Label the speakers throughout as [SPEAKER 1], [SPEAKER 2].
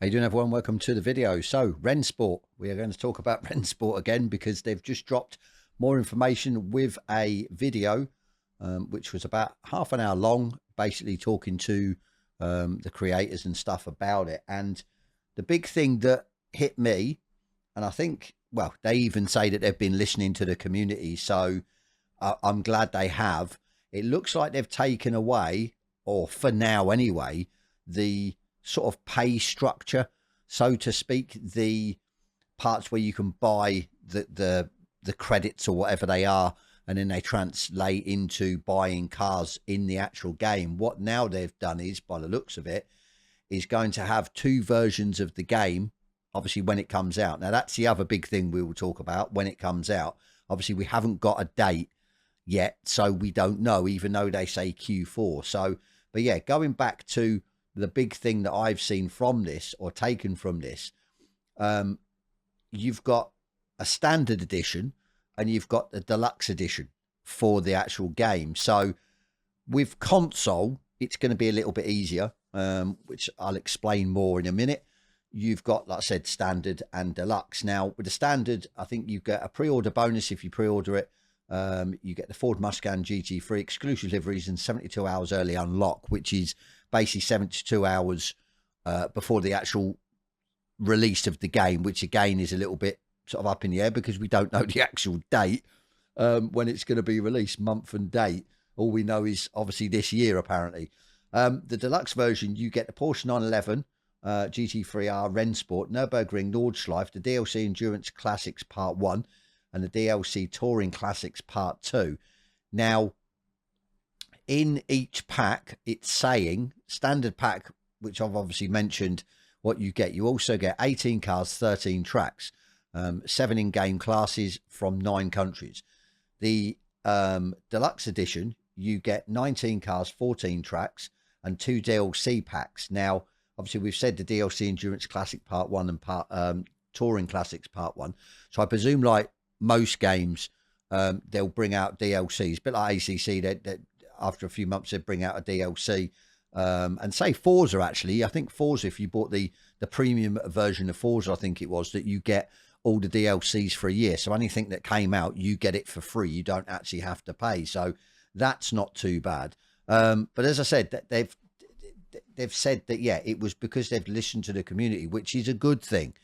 [SPEAKER 1] How you doing, everyone? Welcome to the video. So, Rennsport. We are going to talk about Rennsport again because they've just dropped more information with a video, which was about half an hour long, basically talking to the creators and stuff about it. And the big thing that hit me, and I think, well, they even say that they've been listening to the community, so I'm glad they have. It looks like they've taken away, or for now anyway, the sort of pay structure, so to speak, the parts where you can buy the credits or whatever they are, and then they translate into buying cars in the actual game. What now they've done is, by the looks of it, is going to have two versions of the game, obviously, when it comes out. Now, that's the other big thing we will talk about when it comes out. Obviously, we haven't got a date yet, so we don't know, even though they say Q4. So, but yeah, going back to the big thing that I've seen from this, or taken from this, you've got a standard edition and you've got the deluxe edition for the actual game. So with console, it's going to be a little bit easier, which I'll explain more in a minute. You've got, like I said, standard and deluxe. Now with the standard, I think you get a pre-order bonus if you pre-order it. You get the Ford Mustang GT3 exclusive liveries and 72 hours early unlock, which is basically 72 hours before the actual release of the game, which again is a little bit sort of up in the air because we don't know the actual date when it's going to be released, month and date. All we know is obviously this year, apparently. The deluxe version, you get the Porsche 911 GT3R Rennsport, Nürburgring Nordschleife, the DLC Endurance Classics Part 1, and the DLC Touring Classics Part 2. Now, in each pack, it's saying standard pack, which I've obviously mentioned what you get. You also get 18 cars, 13 tracks, 7 in-game classes from 9 countries. The deluxe edition, you get 19 cars, 14 tracks, and 2 DLC packs. Now, obviously, we've said the DLC Endurance Classic Part 1 and part Touring Classics Part 1. So I presume, like most games, they'll bring out DLCs, a bit like ACC, that after a few months they bring out a DLC, and say Forza, actually, I think Forza, if you bought the premium version of Forza, I think it was, that you get all the DLCs for a year. So anything that came out, you get it for free. You don't actually have to pay. So that's not too bad. But as I said, that they've said that, yeah, it was because they've listened to the community, which is a good thing,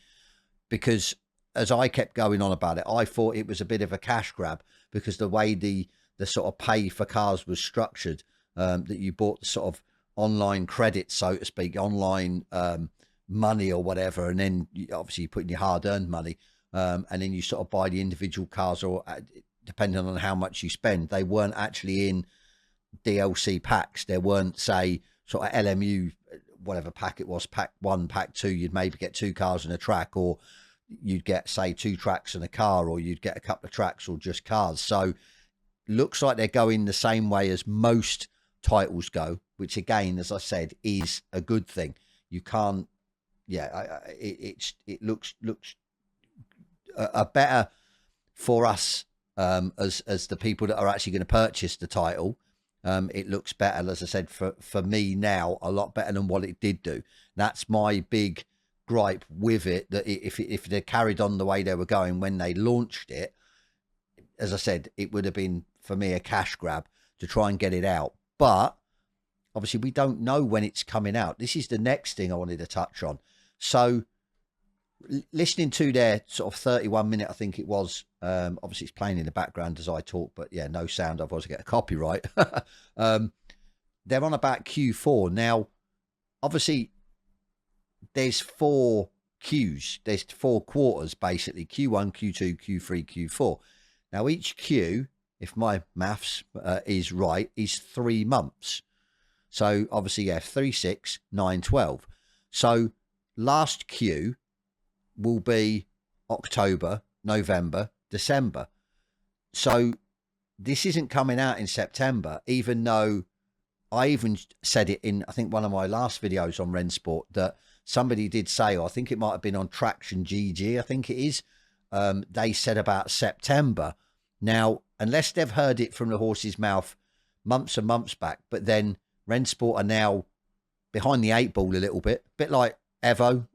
[SPEAKER 1] because as I kept going on about it, I thought it was a bit of a cash grab, because the way the sort of pay for cars was structured, that you bought the sort of online credit, so to speak, online money or whatever, and then obviously you put in your hard-earned money, and then you sort of buy the individual cars, or depending on how much you spend. They weren't actually in DLC packs. There weren't, say, sort of LMU, whatever pack it was, pack 1, pack 2, you'd maybe get 2 cars and a track, or you'd get, say, 2 tracks and a car, or you'd get a couple of tracks or just cars. So looks like they're going the same way as most titles go, which again, as I said, is a good thing. You can't, yeah, it looks a better for us as the people that are actually going to purchase the title. It looks better, as I said, for me now, a lot better than what it did do. That's my big gripe with it, that if they carried on the way they were going when they launched it, as I said, it would have been, for me, a cash grab to try and get it out. But obviously we don't know when it's coming out. This is the next thing I wanted to touch on. So listening to their sort of 31-minute, I think it was, obviously it's playing in the background as I talk, but yeah, no sound, otherwise I get a copyright. They're on about Q4. Now, obviously, there's 4 Qs. There's 4 quarters, basically, Q1, Q2, Q3, Q4. Now, each Q, if my maths is right, is 3 months. So, obviously, yeah, 3, 6, 9, 12. So, last Q will be October, November, December. So, this isn't coming out in September, even though I even said it in, I think, one of my last videos on Rennsport, that somebody did say, or I think it might have been on Traction GG, I think it is, they said about September. Now, unless they've heard it from the horse's mouth months and months back, but then Rennsport are now behind the 8 ball a little bit like Evo,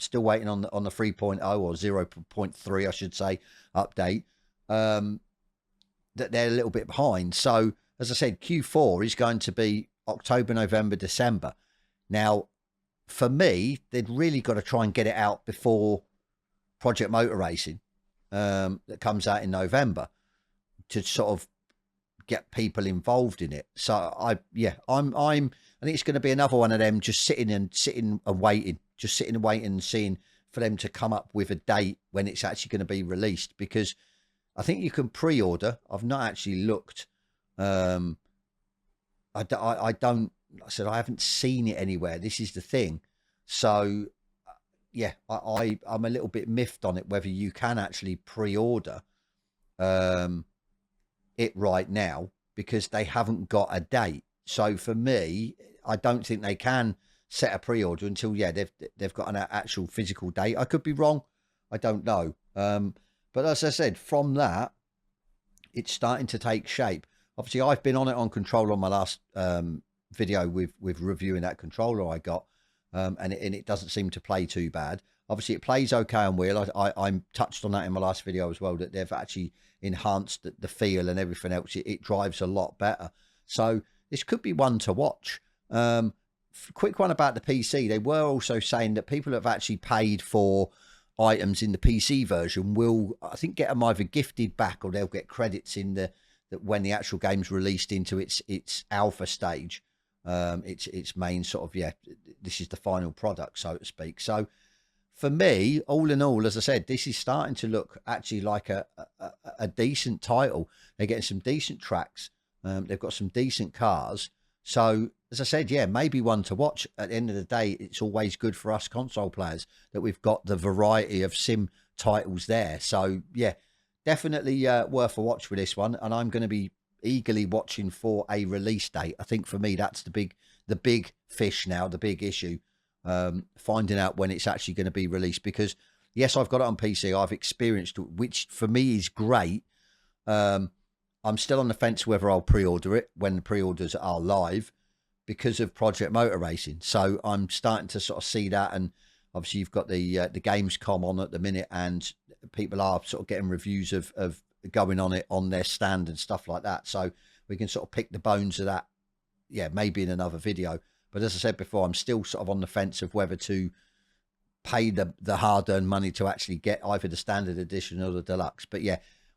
[SPEAKER 1] still waiting on the 3.0 or 0.3, I should say, update. That they're a little bit behind. So, as I said, Q4 is going to be October, November, December. Now, for me, they'd really got to try and get it out before Project Motor Racing that comes out in November to sort of get people involved in it. So I think it's going to be another one of them just sitting and waiting, and seeing for them to come up with a date when it's actually going to be released, because I think you can pre-order. I've not actually looked. I don't. Like I said, I haven't seen it anywhere. This is the thing. So, yeah, I'm a little bit miffed on it whether you can actually pre-order it right now, because they haven't got a date. So for me, I don't think they can set a pre-order until they've got an actual physical date. I could be wrong. I don't know. But as I said, from that, it's starting to take shape. Obviously, I've been on it on controller on my last video with reviewing that controller I got, and it doesn't seem to play too bad. Obviously, it plays okay on wheel. I touched on that in my last video as well, that they've actually enhanced the feel and everything else. It drives a lot better. So this could be one to watch. Quick one about the PC. They were also saying that people that have actually paid for items in the PC version will, I think, get them either gifted back or they'll get credits in that when the actual game's released into its alpha stage. Its main sort of, this is the final product, so to speak. So for me, all in all, as I said, this is starting to look actually like a decent title. They're getting some decent tracks. They've got some decent cars. So as I said, maybe one to watch. At the end of the day, it's always good for us console players that we've got the variety of sim titles there. So definitely worth a watch with this one. And I'm going to be eagerly watching for a release date. I think for me, that's the big fish now, the big issue, finding out when it's actually going to be released. Because yes, I've got it on PC. I've experienced it, which for me is great. I'm still on the fence whether I'll pre-order it when the pre-orders are live because of Project Motor Racing. So I'm starting to sort of see that. And obviously you've got the Gamescom on at the minute, and people are sort of getting reviews of going on it on their stand and stuff like that. So we can sort of pick the bones of that, maybe in another video. But as I said before, I'm still sort of on the fence of whether to pay the hard-earned money to actually get either the standard edition or the deluxe. But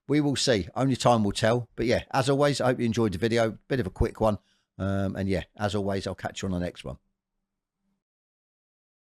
[SPEAKER 1] we will see. Only time will tell. But as always, I hope you enjoyed the video. Bit of a quick one. And as always, I'll catch you on the next one.